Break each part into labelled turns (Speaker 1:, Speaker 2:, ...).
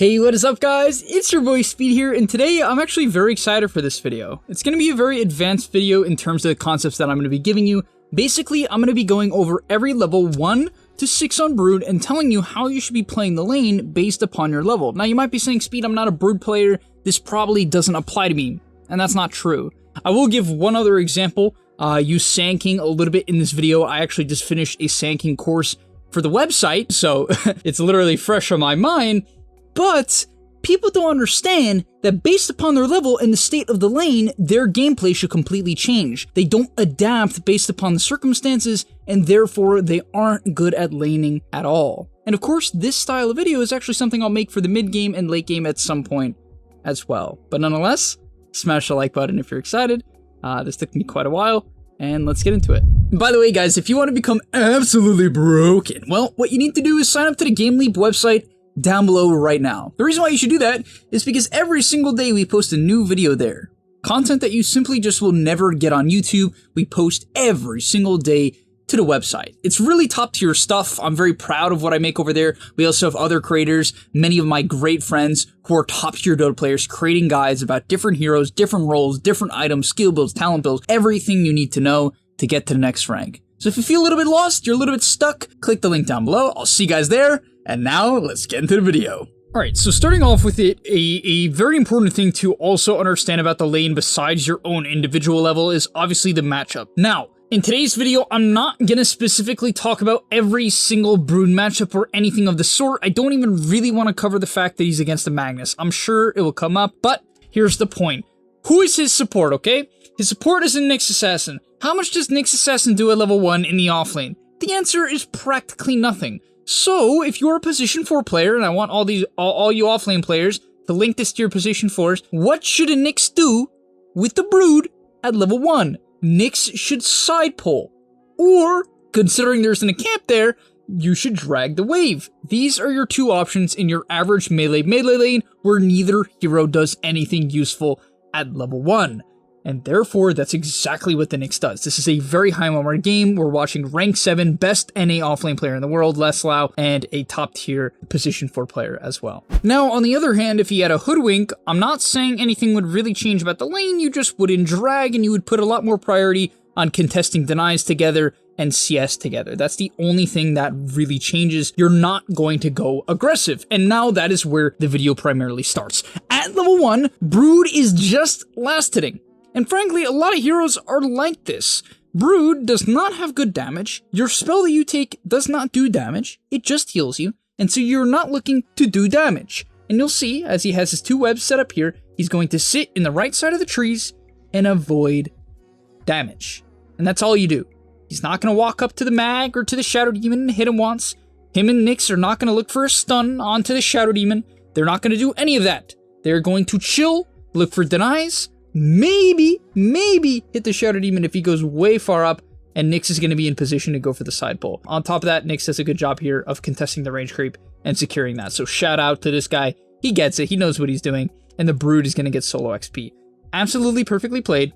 Speaker 1: Hey, what is up guys? It's your boy Speed here, and today I'm actually very excited for this video. It's going to be a very advanced video in terms of the concepts that I'm going to be giving you. Basically, I'm going to be going over every level 1 to 6 on Brood and telling you how you should be playing the lane based upon your level. Now you might be saying, Speed, I'm not a Brood player, this probably doesn't apply to me, and that's not true. I will give one other example. Use Sand a little bit in this video. I actually just finished a Sand course for the website, so it's literally fresh on my mind. But people don't understand that based upon their level and the state of the lane, their gameplay should completely change. They don't adapt based upon the circumstances, and therefore they aren't good at laning at all. And of course, this style of video is actually something I'll make for the mid game and late game at some point as well. But nonetheless, smash the like button if you're excited. This took me quite a while, and let's get into it. And by the way, guys, if you want to become absolutely broken, well, what you need to do is sign up to the gameleap website down below right now. The reason why you should do that is because every single day we post a new video there. Content that you simply just will never get on YouTube, we post every single day to the website. It's really top tier stuff. I'm very proud of what I make over there. We also have other creators, many of my great friends who are top tier Dota players, creating guides about different heroes, different roles, different items, skill builds, talent builds, everything you need to know to get to the next rank. So if you feel a little bit lost, you're a little bit stuck, click the link down below. I'll see you guys there. And now, let's get into the video. Alright, so starting off with it, a very important thing to also understand about the lane besides your own individual level is obviously the matchup. Now, in today's video, I'm not gonna specifically talk about every single Brood matchup or anything of the sort. I don't even really want to cover the fact that he's against the Magnus. I'm sure it will come up, but here's the point. Who is his support, okay? His support is a Nyx Assassin. How much does Nyx Assassin do at level 1 in the offlane? The answer is practically nothing. So, if you're a position 4 player, and I want all you offlane players to link this to your position 4s, what should a Nyx do with the Brood at level 1? Nyx should side pull. Or, considering there's an camp there, you should drag the wave. These are your two options in your average melee lane where neither hero does anything useful at level 1. And therefore, that's exactly what the Nyx does. This is a very high moment game. We're watching rank 7, best NA offlane player in the world, Leslau, and a top tier position 4 player as well. Now, on the other hand, if he had a Hoodwink, I'm not saying anything would really change about the lane, you just wouldn't drag and you would put a lot more priority on contesting denies together and CS together. That's the only thing that really changes. You're not going to go aggressive. And now that is where the video primarily starts. At level 1, Brood is just last hitting. And frankly, a lot of heroes are like this. Brood does not have good damage, your spell that you take does not do damage, it just heals you, and so you're not looking to do damage. And you'll see, as he has his 2 webs set up here, he's going to sit in the right side of the trees and avoid damage. And that's all you do. He's not going to walk up to the mag or to the Shadow Demon and hit him once. Him and Nyx are not going to look for a stun onto the Shadow Demon. They're not going to do any of that. They're going to chill, look for denies, maybe hit the Shadow Demon if he goes way far up, and Nyx is going to be in position to go for the side pull. On top of that, Nyx does a good job here of contesting the range creep and securing that. So shout out to this guy. He gets it. He knows what he's doing. And the Brood is going to get solo XP. Absolutely perfectly played.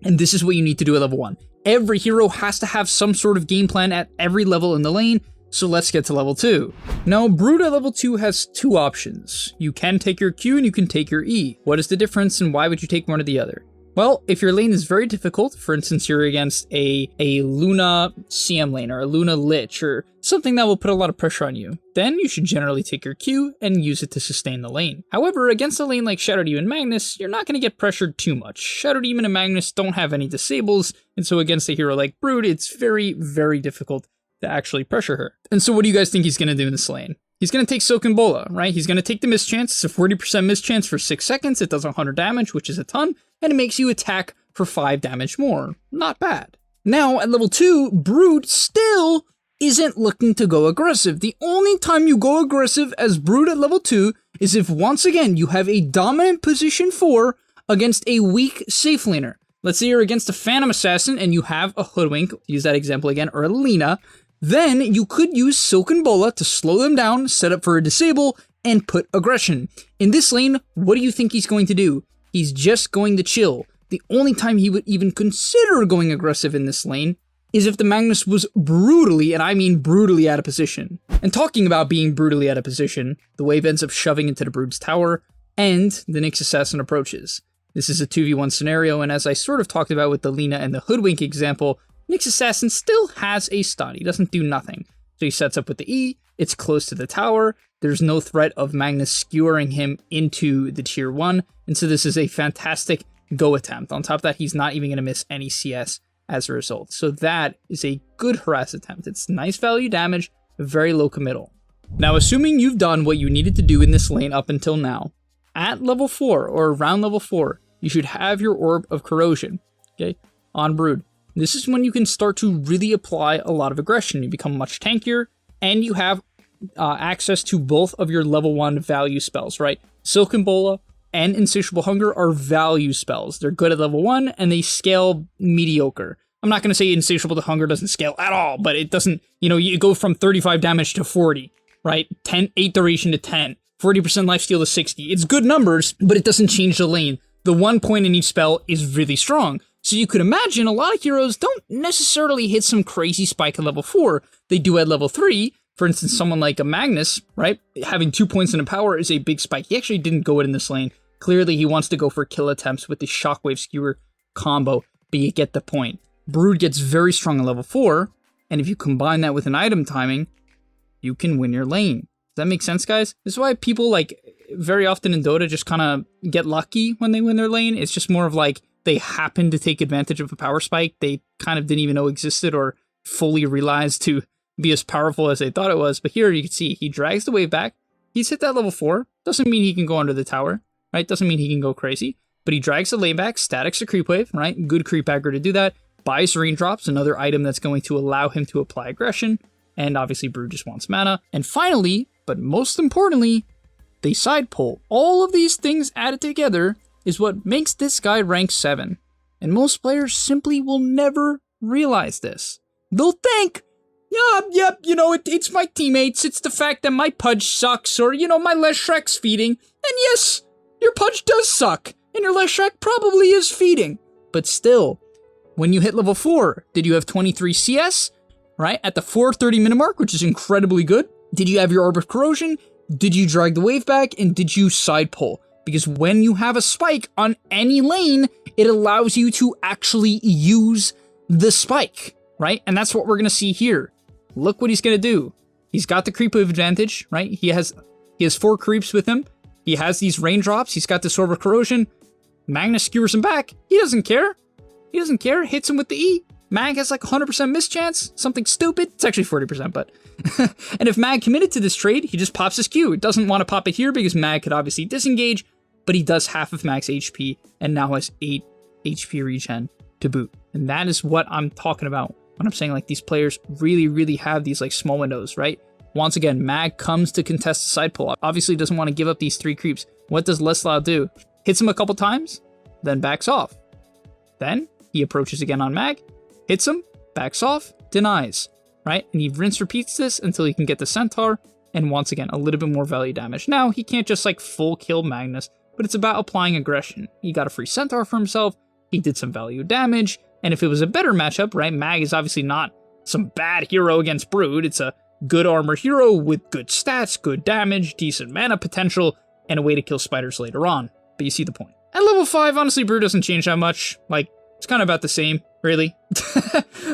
Speaker 1: And this is what you need to do at level 1. Every hero has to have some sort of game plan at every level in the lane. So let's get to level 2. Now, Brood at level 2 has 2 options. You can take your Q and you can take your E. What is the difference and why would you take one or the other? Well, if your lane is very difficult, for instance, you're against a Luna CM lane or a Luna Lich or something that will put a lot of pressure on you, then you should generally take your Q and use it to sustain the lane. However, against a lane like Shadow Demon and Magnus, you're not going to get pressured too much. Shadow Demon and Magnus don't have any disables, and so against a hero like Brood, it's very, very difficult to actually pressure her. And so what do you guys think he's going to do in this lane? He's going to take Silk and Bola, right? He's going to take the mischance. It's a 40% mischance for 6 seconds. It does 100 damage, which is a ton, and it makes you attack for 5 damage more. Not bad. Now, at level 2, Brood still isn't looking to go aggressive. The only time you go aggressive as Brood at level 2 is if, once again, you have a dominant position 4 against a weak safe laner. Let's say you're against a Phantom Assassin and you have a Hoodwink, use that example again, or a Lina. Then you could use Silk and Bola to slow them down, set up for a disable, and put aggression. In this lane, what do you think he's going to do? He's just going to chill. The only time he would even consider going aggressive in this lane is if the Magnus was brutally, and I mean brutally, out of position. And talking about being brutally out of position, the wave ends up shoving into the Brood's tower, and the Nyx Assassin approaches. This is a 2v1 scenario, and as I sort of talked about with the Lina and the Hoodwink example, Nyx Assassin still has a stun. He doesn't do nothing. So he sets up with the E, it's close to the tower, there's no threat of Magnus skewering him into the tier 1, and so this is a fantastic go attempt. On top of that, he's not even going to miss any CS as a result. So that is a good harass attempt. It's nice value damage, very low committal. Now, assuming you've done what you needed to do in this lane up until now, at level 4 or around level 4, you should have your Orb of Corrosion, okay, on Brood. This is when you can start to really apply a lot of aggression. You become much tankier, and you have access to both of your level 1 value spells, right? Silken Bola and Insatiable Hunger are value spells. They're good at level 1, and they scale mediocre. I'm not going to say Insatiable Hunger doesn't scale at all, but it doesn't, you know, you go from 35 damage to 40, right? 8 duration to 10, 40% lifesteal to 60. It's good numbers, but it doesn't change the lane. The 1 point in each spell is really strong. So you could imagine a lot of heroes don't necessarily hit some crazy spike at level 4. They do at level 3. For instance, someone like a Magnus, right? Having 2 points in a power is a big spike. He actually didn't go it in this lane. Clearly, he wants to go for kill attempts with the Shockwave Skewer combo, but you get the point. Brood gets very strong at level 4, and if you combine that with an item timing, you can win your lane. Does that make sense, guys? This is why people, like, very often in Dota just kind of get lucky when they win their lane. It's just more of like, they happen to take advantage of a power spike they kind of didn't even know existed or fully realized to be as powerful as they thought it was. But here you can see, he drags the wave back. He's hit that level 4. Doesn't mean he can go under the tower, right? Doesn't mean he can go crazy. But he drags the lane back, statics a creep wave, right? Good creep aggro to do that. Buys raindrops, another item that's going to allow him to apply aggression. And obviously Brood just wants mana. And finally, but most importantly, they side pull. All of these things added together is what makes this guy rank 7. And most players simply will never realize this. They'll think, yep, you know, it's my teammates, it's the fact that my Pudge sucks, or, you know, my Leshrek's feeding. And yes, your Pudge does suck, and your Leshrek probably is feeding. But still, when you hit level 4, did you have 23 CS, right? At the 430 minute mark, which is incredibly good. Did you have your Orb of Corrosion? Did you drag the wave back? And did you side pull? Because when you have a spike on any lane, it allows you to actually use the spike, right? And that's what we're going to see here. Look what he's going to do. He's got the creep wave advantage, right? He has 4 creeps with him. He has these raindrops. He's got this Orb of Corrosion. Magnus skewers him back. He doesn't care. He doesn't care. Hits him with the E. Mag has like 100% miss chance. Something stupid. It's actually 40%, but... and if Mag committed to this trade, he just pops his Q. It doesn't want to pop it here because Mag could obviously disengage, but he does half of Mag's HP and now has 8 HP regen to boot. And that is what I'm talking about when I'm saying like these players really have these like small windows, right? Once again, Mag comes to contest the side pull. Obviously doesn't want to give up these 3 creeps. What does Leslau do? Hits him a couple times, then backs off. Then he approaches again on Mag, hits him, backs off, denies, right? And he rinse repeats this until he can get the Centaur, and once again, a little bit more value damage. Now, he can't just like full kill Magnus, but it's about applying aggression. He got a free Centaur for himself, he did some value damage, and if it was a better matchup, right, Mag is obviously not some bad hero against Brood, it's a good armor hero with good stats, good damage, decent mana potential, and a way to kill spiders later on. But you see the point. At level 5, honestly, Brood doesn't change that much. Like, it's kind of about the same, really.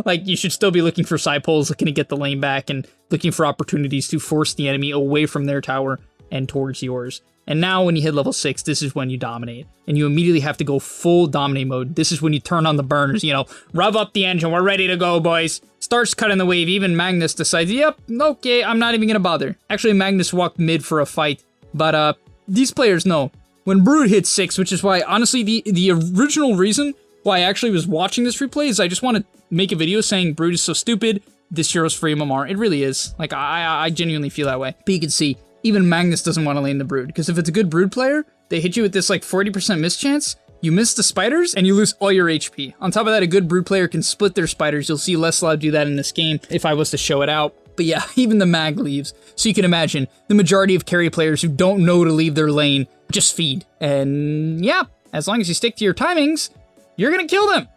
Speaker 1: Like, you should still be looking for side pulls, looking to get the lane back, and looking for opportunities to force the enemy away from their tower and towards yours. And now when you hit level 6, this is when you dominate. And you immediately have to go full dominate mode. This is when you turn on the burners, you know, rev up the engine, we're ready to go, boys. Starts cutting the wave, even Magnus decides, yep, okay, I'm not even gonna bother. Actually, Magnus walked mid for a fight, but these players know. When Brood hits 6, which is why, honestly, the original reason why I actually was watching this replay is I just want to make a video saying Brood is so stupid, this hero's free MMR. It really is. Like, I genuinely feel that way. But you can see, even Magnus doesn't want to lane the Brood, because if it's a good Brood player, they hit you with this like 40% miss chance, you miss the spiders, and you lose all your HP. On top of that, a good Brood player can split their spiders. You'll see Leslau do that in this game, if I was to show it out. But yeah, even the Mag leaves. So you can imagine, the majority of carry players who don't know to leave their lane just feed. And yeah, as long as you stick to your timings, you're gonna kill them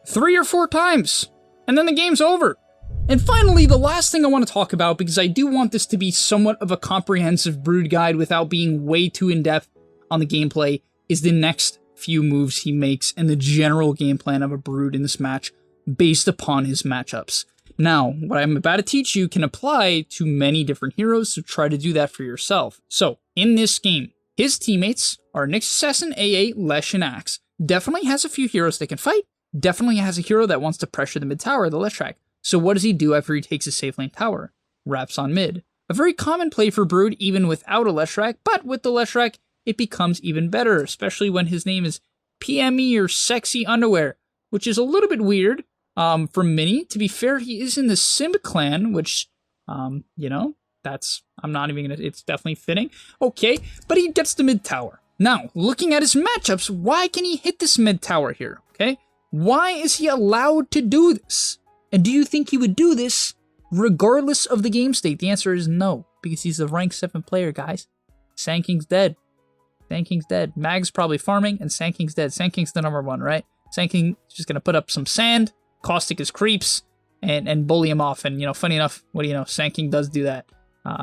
Speaker 1: 3 or 4 times. and then the game's over. And finally, the last thing I want to talk about, because I do want this to be somewhat of a comprehensive Brood guide without being way too in-depth on the gameplay, is the next few moves he makes and the general game plan of a Brood in this match based upon his matchups. Now, what I'm about to teach you can apply to many different heroes, so try to do that for yourself. So, in this game, his teammates are Nyx Assassin, AA, Lesh, and Axe. Definitely has a few heroes that can fight, definitely has a hero that wants to pressure the mid tower, the Leshrac. So what does he do after he takes his safe lane tower? Wraps on mid. A very common play for Brood even without a Leshrac, but with the Leshrac, it becomes even better, especially when his name is PME or Sexy Underwear, which is a little bit weird for Mini. To be fair, he is in the Simb clan, which, you know, I'm not even gonna, it's definitely fitting. Okay, but he gets the mid tower. Now, looking at his matchups, why can he hit this mid tower here, okay? Why is he allowed to do this? And do you think he would do this regardless of the game state? The answer is no, because he's a rank 7 player, guys. Sand King's dead. Sand King's dead. Mag's probably farming, and Sand King's dead. Sand King's the #1, right? Sand King is just going to put up some sand, caustic his creeps, and bully him off. And, you know, funny enough, what do you know? Sand King does do that.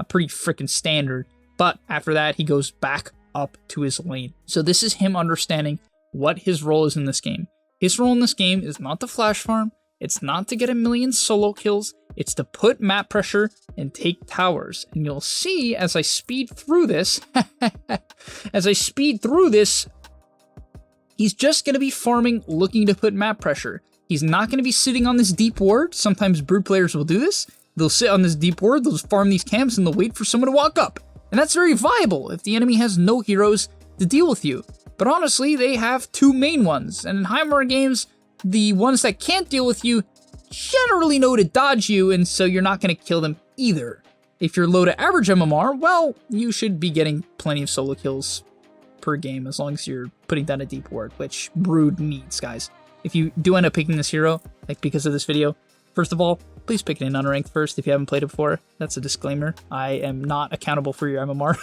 Speaker 1: Pretty freaking standard. But after that, he goes back up to his lane. So this is him understanding what his role is in this game. His role in this game is not to flash farm. It's not to get a million solo kills, it's to put map pressure and take towers. And you'll see as I speed through this, he's just going to be farming, looking to put map pressure. He's not going to be sitting on this deep ward. Sometimes Brood players will do this. They'll sit on this deep ward, they'll farm these camps, and they'll wait for someone to walk up. And that's very viable if the enemy has no heroes to deal with you. But honestly, they have 2 main ones, and in high-mar games, the ones that can't deal with you generally know to dodge you, and so you're not going to kill them either. If you're low to average MMR, well, you should be getting plenty of solo kills per game as long as you're putting down a deep ward, which Brood needs, guys. If you do end up picking this hero, like because of this video, first of all, please pick it in unranked first if you haven't played it before. That's a disclaimer. I am not accountable for your MMR.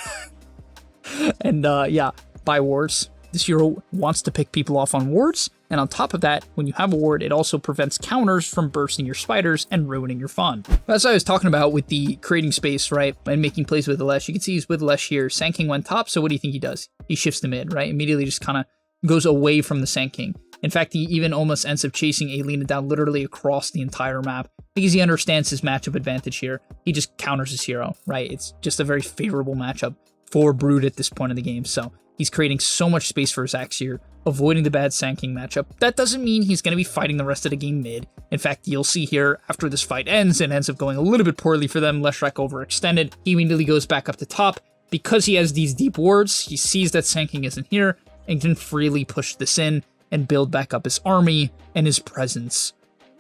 Speaker 1: And yeah, buy wards. This hero wants to pick people off on wards, and on top of that, when you have a ward, it also prevents counters from bursting your spiders and ruining your fun. As I was talking about with the creating space, right, and making plays with the Lesh, you can see he's with Lesh here. Sand King went top, so what do you think he does? He shifts to mid, right? Immediately just kind of goes away from the Sand King. In fact, he even almost ends up chasing Alina down literally across the entire map because he understands his matchup advantage here. He just counters his hero, right? It's just a very favorable matchup for Brood at this point in the game, so he's creating so much space for his Axe here, avoiding the bad Sand King matchup. That doesn't mean he's going to be fighting the rest of the game mid. In fact, you'll see here, after this fight ends, and ends up going a little bit poorly for them, Leshrac overextended, he immediately goes back up to top. Because he has these deep wards, he sees that Sand King isn't here, and can freely push this in, and build back up his army and his presence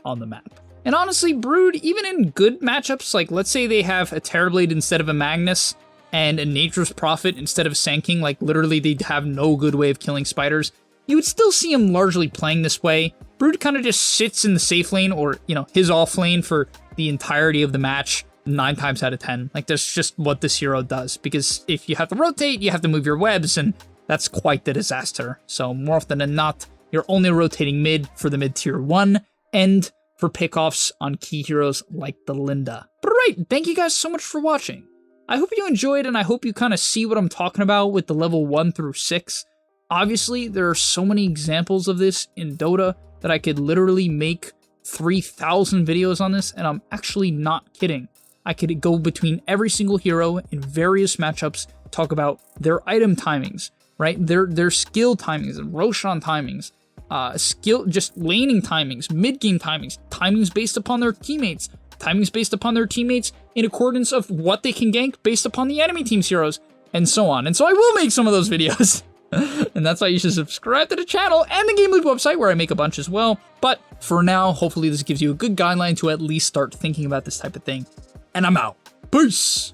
Speaker 1: on the map. And honestly, Brood, even in good matchups, like let's say they have a Terrorblade instead of a Magnus, and a Nature's Prophet instead of Sand King, like literally they'd have no good way of killing spiders, you would still see him largely playing this way. Brood kind of just sits in the safe lane, or, you know, his off lane for the entirety of the match, 9 times out of 10. Like, that's just what this hero does, because if you have to rotate, you have to move your webs, and that's quite the disaster. So more often than not, you're only rotating mid for the mid tier 1, and for pickoffs on key heroes like the Linda. But right, thank you guys so much for watching. I hope you enjoyed, and I hope you kind of see what I'm talking about with the level 1 through 6. Obviously, there are so many examples of this in Dota that I could literally make 3,000 videos on this, and I'm actually not kidding. I could go between every single hero in various matchups, talk about their item timings, right? Their skill timings, and Roshan timings, just laning timings, mid-game timings, timings based upon their teammates, timings based upon their teammates in accordance of what they can gank based upon the enemy team's heroes, and so on. And so I will make some of those videos. And that's why you should subscribe to the channel and the gameleap website, where I make a bunch as well. But for now, hopefully this gives you a good guideline to at least start thinking about this type of thing. And I'm out. Peace!